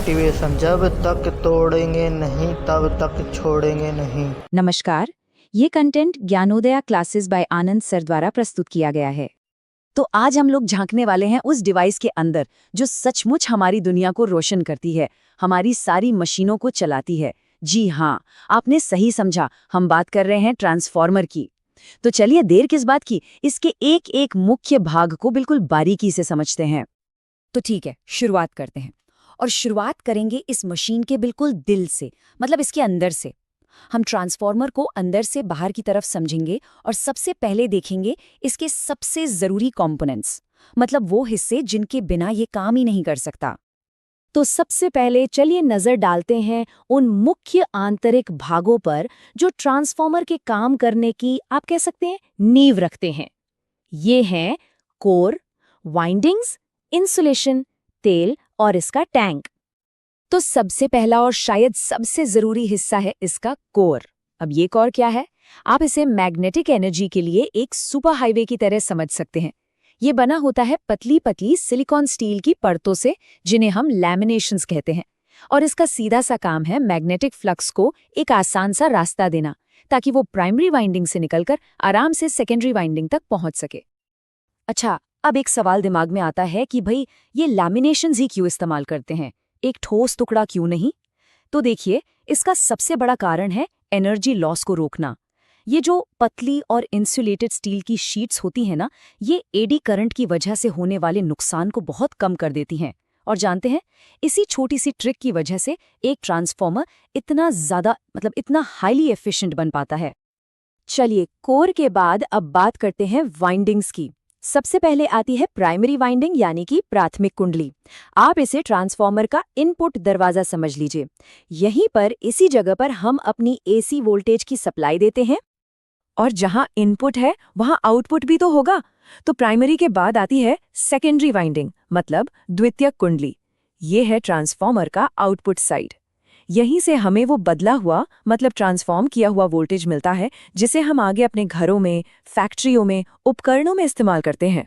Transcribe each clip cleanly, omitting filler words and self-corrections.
Motivation. जब तक तोड़ेंगे नहीं तब तक छोड़ेंगे नहीं। नमस्कार, ये content Gyanodaya classes by Anand sir द्वारा प्रस्तुत किया गया है। तो आज हम लोग झांकने वाले हैं उस डिवाइस के अंदर जो सचमुच हमारी दुनिया को रोशन करती है, हमारी सारी मशीनों को चलाती है। जी हाँ, आपने सही समझा, हम बात कर रहे हैं ट्रांसफॉर्मर की। तो चलिए देर किस बात की, इसके एक एक मुख्य भाग को बिल्कुल बारीकी से समझते हैं। तो ठीक है, शुरुआत करते हैं। और शुरुआत करेंगे इस मशीन के बिल्कुल दिल से, मतलब इसके अंदर से। हम ट्रांसफॉर्मर को अंदर से बाहर की तरफ समझेंगे और सबसे पहले देखेंगे इसके सबसे जरूरी कंपोनेंट्स, मतलब वो हिस्से जिनके बिना ये काम ही नहीं कर सकता। तो सबसे पहले चलिए नजर डालते हैं उन मुख्य आंतरिक भागों पर जो ट्रांसफॉर्मर के काम करने की, आप कह सकते हैं, नींव रखते हैं। ये हैं कोर, वाइंडिंग्स, इंसुलेशन, तेल और इसका टैंक। तो सबसे पहला और शायद सबसे जरूरी हिस्सा है इसका कोर। अब ये कोर क्या है? आप इसे मैग्नेटिक एनर्जी के लिए एक सुपर हाईवे की तरह समझ सकते हैं। ये बना होता है पतली पतली सिलिकॉन स्टील की परतों से, जिन्हें हम लैमिनेशंस कहते हैं। और इसका सीधा सा काम है मैग्नेटिक फ्लक्स को एक आसान सा रास्ता देना, ताकि वो प्राइमरी वाइंडिंग से निकलकर आराम से सेकेंडरी वाइंडिंग तक पहुंच सके। अच्छा, अब एक सवाल दिमाग में आता है कि भाई ये लैमिनेशंस ही क्यों इस्तेमाल करते हैं, एक ठोस टुकड़ा क्यों नहीं? तो देखिए, इसका सबसे बड़ा कारण है एनर्जी लॉस को रोकना। ये जो पतली और इंसुलेटेड स्टील की शीट्स होती हैं ना, ये एडी करंट की वजह से होने वाले नुकसान को बहुत कम कर देती हैं। और जानते हैं, इसी छोटी सी ट्रिक की वजह से एक ट्रांसफॉर्मर इतना हाईली एफिशिएंट बन पाता है। चलिए, कोर के बाद अब बात करते हैं वाइंडिंग्स की। सबसे पहले आती है प्राइमरी वाइंडिंग, यानी कि प्राथमिक कुंडली। आप इसे ट्रांसफॉर्मर का इनपुट दरवाजा समझ लीजिए। यहीं पर, इसी जगह पर हम अपनी एसी वोल्टेज की सप्लाई देते हैं। और जहां इनपुट है वहां आउटपुट भी तो होगा। तो प्राइमरी के बाद आती है सेकेंडरी वाइंडिंग, मतलब द्वितीयक कुंडली। ये है ट्रांसफॉर्मर का आउटपुट साइड। यहीं से हमें वो बदला हुआ, मतलब ट्रांसफॉर्म किया हुआ वोल्टेज मिलता है, जिसे हम आगे अपने घरों में, फैक्ट्रियों में, उपकरणों में इस्तेमाल करते हैं।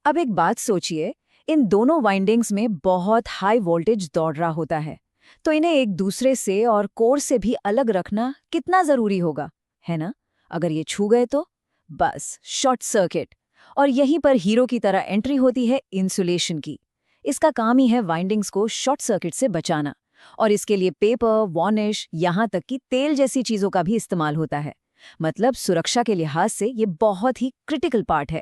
अब एक बात सोचिए, इन दोनों वाइंडिंग्स में बहुत हाई वोल्टेज दौड़ रहा होता है, तो इन्हें एक दूसरे से और कोर से भी अलग रखना कितना जरूरी होगा, है ना? अगर ये छू गए तो बस शॉर्ट सर्किट। और यहीं पर हीरो की तरह एंट्री होती है इंसुलेशन की। इसका काम ही है वाइंडिंग्स को शॉर्ट सर्किट से बचाना। और इसके लिए पेपर, वार्निश, यहाँ तक कि तेल जैसी चीजों का भी इस्तेमाल होता है। मतलब सुरक्षा के लिहाज से ये बहुत ही क्रिटिकल पार्ट है।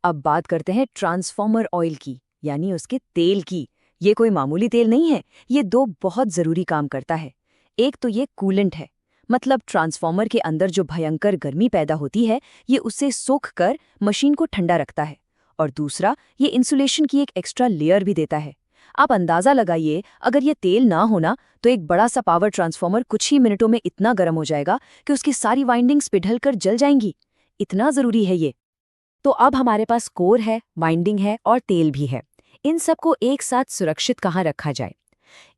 अब बात करते हैं ट्रांसफॉर्मर ऑयल की, यानी उसके तेल की। ये कोई मामूली तेल नहीं है, ये दो बहुत जरूरी काम करता है। एक तो ये कूलेंट है, मतलब ट्रांसफॉर्मर के अंदर जो भयंकर गर्मी पैदा होती है, ये उसे सोख कर मशीन को ठंडा रखता है। और दूसरा, ये इंसुलेशन की एक एक्स्ट्रा लेयर भी देता है। आप अंदाजा लगाइए, अगर ये तेल ना होना तो एक बड़ा सा पावर ट्रांसफॉर्मर कुछ ही मिनटों में इतना गर्म हो जाएगा कि उसकी सारी वाइंडिंग्स पिघलकर जल जाएंगी। इतना जरूरी है ये। तो अब हमारे पास कोर है, वाइंडिंग है और तेल भी है। इन सबको एक साथ सुरक्षित कहाँ रखा जाए?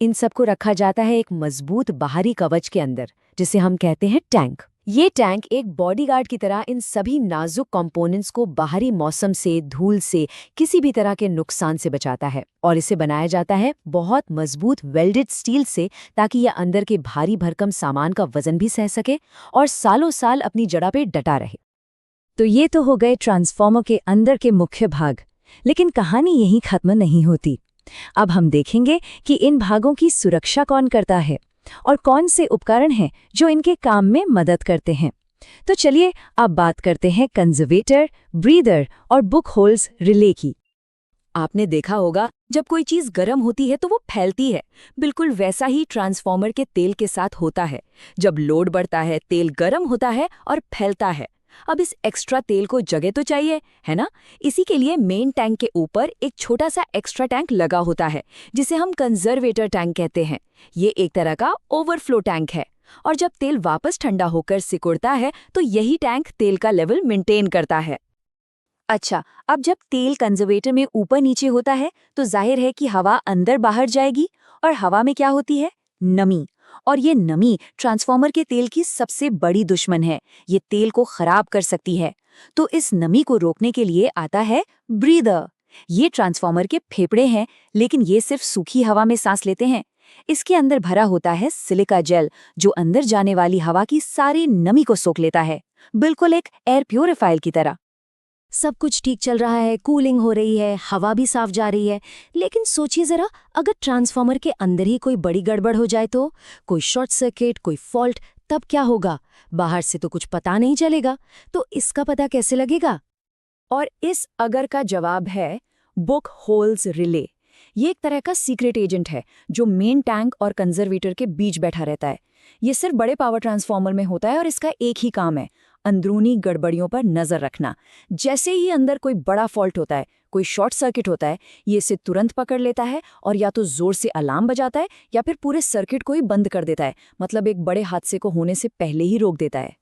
इन सबको रखा जाता है एक मजबूत बाहरी कवच के अंदर, जिसे हम कहते हैं टैंक। ये टैंक एक बॉडीगार्ड की तरह इन सभी नाजुक कंपोनेंट्स को बाहरी मौसम से, धूल से, किसी भी तरह के नुकसान से बचाता है। और इसे बनाया जाता है बहुत मजबूत वेल्डेड स्टील से, ताकि यह अंदर के भारी भरकम सामान का वजन भी सह सके और सालों साल अपनी जड़ा पे डटा रहे। तो ये तो हो गए ट्रांसफॉर्मर के अंदर के मुख्य भाग। लेकिन कहानी यहीं खत्म नहीं होती। अब हम देखेंगे कि इन भागों की सुरक्षा कौन करता है और कौन से उपकरण हैं जो इनके काम में मदद करते हैं। तो चलिए अब बात करते हैं कंजर्वेटर, ब्रीदर और बुक होल्स रिले की। आपने देखा होगा, जब कोई चीज गर्म होती है तो वो फैलती है। बिल्कुल वैसा ही ट्रांसफॉर्मर के तेल के साथ होता है। जब लोड बढ़ता है, तेल गर्म होता है और फैलता है। अब इस एक्स्ट्रा तेल को जगह तो चाहिए, है ना? इसी के लिए मेन टैंक के ऊपर एक छोटा सा एक्स्ट्रा टैंक लगा होता है, जिसे हम कंजर्वेटर टैंक कहते हैं। ये एक तरह का ओवरफ्लो टैंक है। और जब तेल वापस ठंडा होकर सिकुड़ता है तो यही टैंक तेल का लेवल मेंटेन करता है। अच्छा, अब जब तेल कंजर्वेटर में ऊपर नीचे होता है तो जाहिर है कि हवा अंदर बाहर जाएगी। और हवा में क्या होती है? नमी। और ये नमी ट्रांसफॉर्मर के तेल की सबसे बड़ी दुश्मन है। ये तेल को खराब कर सकती है। तो इस नमी को रोकने के लिए आता है ब्रीदर। ये ट्रांसफॉर्मर के फेफड़े हैं, लेकिन ये सिर्फ सूखी हवा में सांस लेते हैं। इसके अंदर भरा होता है सिलिका जेल, जो अंदर जाने वाली हवा की सारी नमी को सोख लेता है, बिल्कुल एक एयर प्यूरिफायर की तरह। सब कुछ ठीक चल रहा है, कूलिंग हो रही है, हवा भी साफ जा रही है, लेकिन सोचिए जरा, अगर ट्रांसफार्मर के अंदर ही कोई बड़ी गड़बड़ हो जाए तो, कोई शॉर्ट सर्किट, कोई फॉल्ट, तब क्या होगा? बाहर से तो कुछ पता नहीं चलेगा, तो इसका पता कैसे लगेगा? और इस अगर का जवाब है बुक होल्स रिले। ये एक तरह का सीक्रेट एजेंट है जो मेन टैंक और कंजर्वेटर के बीच बैठा रहता है। ये सिर्फ बड़े पावर ट्रांसफार्मर में होता है और इसका एक ही काम है, अंदरूनी गड़बड़ियों पर नजर रखना। जैसे ही अंदर कोई बड़ा फॉल्ट होता है, कोई शॉर्ट सर्किट होता है, ये इसे तुरंत पकड़ लेता है और या तो जोर से अलार्म बजाता है या फिर पूरे सर्किट को ही बंद कर देता है, मतलब एक बड़े हादसे को होने से पहले ही रोक देता है।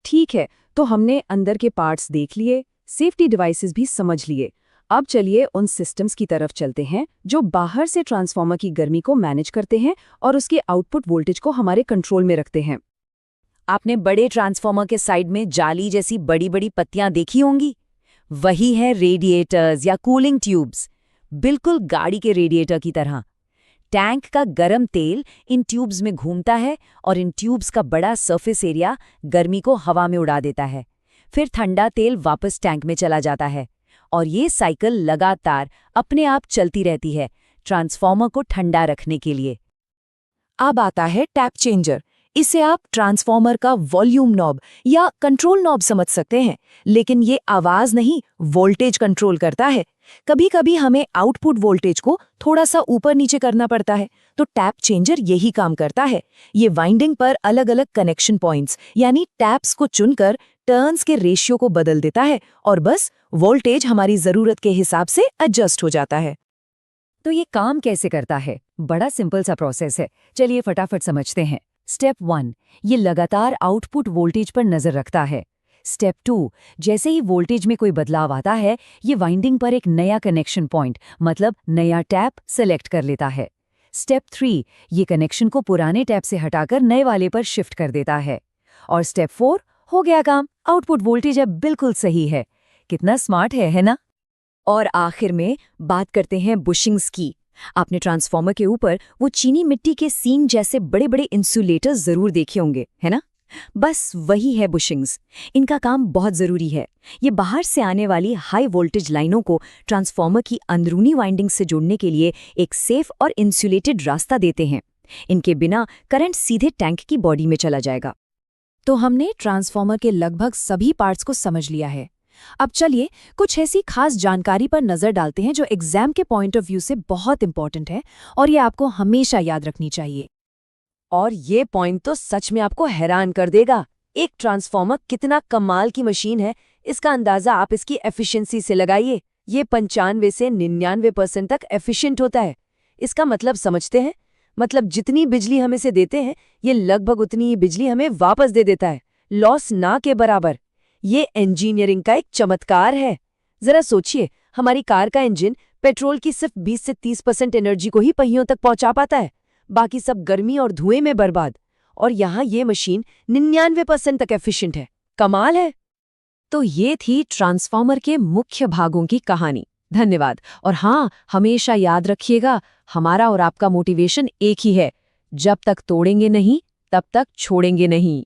ठीक है, तो हमने अंदर के पार्ट्स देख लिए, सेफ्टी डिवाइसेस भी समझ लिए। अब चलिए उन सिस्टम्स की तरफ चलते हैं जो बाहर से ट्रांसफार्मर की गर्मी को मैनेज करते हैं और उसके आउटपुट वोल्टेज को हमारे कंट्रोल में रखते हैं। आपने बड़े ट्रांसफार्मर के साइड में जाली जैसी बड़ी बड़ी पत्तियां देखी होंगी, वही है रेडिएटर्स या कूलिंग ट्यूब्स, बिल्कुल गाड़ी के रेडिएटर की तरह। टैंक का गर्म तेल इन ट्यूब्स में घूमता है और इन ट्यूब्स का बड़ा सरफेस एरिया गर्मी को हवा में उड़ा देता है। फिर ठंडा तेल वापस टैंक में चला जाता है और ये साइकिल लगातार अपने आप चलती रहती है ट्रांसफार्मर को ठंडा रखने के लिए। अब आता है टैप चेंजर। इसे आप ट्रांसफार्मर का वॉल्यूम नॉब या कंट्रोल नॉब समझ सकते हैं, लेकिन ये आवाज नहीं, वोल्टेज कंट्रोल करता है। कभी कभी हमें आउटपुट वोल्टेज को थोड़ा सा ऊपर नीचे करना पड़ता है, तो टैप चेंजर यही काम करता है। ये वाइंडिंग पर अलग अलग कनेक्शन पॉइंट्स यानी टैप्स को चुनकर टर्न्स के रेशियो को बदल देता है और बस वोल्टेज हमारी जरूरत के हिसाब से एडजस्ट हो जाता है। तो ये काम कैसे करता है? बड़ा सिंपल सा प्रोसेस है, चलिए फटाफट समझते हैं। स्टेप 1, ये लगातार आउटपुट वोल्टेज पर नजर रखता है। स्टेप 2, जैसे ही वोल्टेज में कोई बदलाव आता है, ये वाइंडिंग पर एक नया कनेक्शन पॉइंट मतलब नया टैप सेलेक्ट कर लेता है। स्टेप 3, ये कनेक्शन को पुराने टैप से हटाकर नए वाले पर शिफ्ट कर देता है। और स्टेप 4, हो गया काम, आउटपुट वोल्टेज अब बिल्कुल सही है। कितना स्मार्ट है ना? और आखिर में बात करते हैं बुशिंग्स की। आपने ट्रांसफार्मर के ऊपर वो चीनी मिट्टी के सींग जैसे बड़े बड़े इंसुलेटर्स जरूर देखे होंगे, है ना? बस वही है बुशिंग्स। इनका काम बहुत जरूरी है। ये बाहर से आने वाली हाई वोल्टेज लाइनों को ट्रांसफार्मर की अंदरूनी वाइंडिंग से जोड़ने के लिए एक सेफ और इंसुलेटेड रास्ता देते हैं। इनके बिना करंट सीधे टैंक की बॉडी में चला जाएगा। तो हमने ट्रांसफार्मर के लगभग सभी पार्ट्स को समझ लिया है। अब चलिए कुछ ऐसी खास जानकारी पर नजर डालते हैं जो एग्जाम के पॉइंट ऑफ व्यू से बहुत इंपॉर्टेंट है और ये आपको हमेशा याद रखनी चाहिए। और ये पॉइंट तो सच में आपको हैरान कर देगा। एक ट्रांसफार्मर कितना कमाल की मशीन है, इसका अंदाजा आप इसकी एफिशिएंसी से लगाइए। ये 95 से 99% तक एफिशिएंट होता है। इसका मतलब समझते हैं? मतलब जितनी बिजली हम इसे देते हैं, ये लगभग उतनी ही बिजली हमें वापस दे देता है, लॉस ना के बराबर। ये इंजीनियरिंग का एक चमत्कार है। जरा सोचिए, हमारी कार का इंजन पेट्रोल की सिर्फ 20 से 30% एनर्जी को ही पहियों तक पहुंचा पाता है, बाकी सब गर्मी और धुएं में बर्बाद। और यहाँ ये मशीन 99% तक एफिशिएंट है। कमाल है। तो ये थी ट्रांसफार्मर के मुख्य भागों की कहानी। धन्यवाद। और हाँ, हमेशा याद रखिएगा, हमारा और आपका मोटिवेशन एक ही है, जब तक तोड़ेंगे नहीं तब तक छोड़ेंगे नहीं।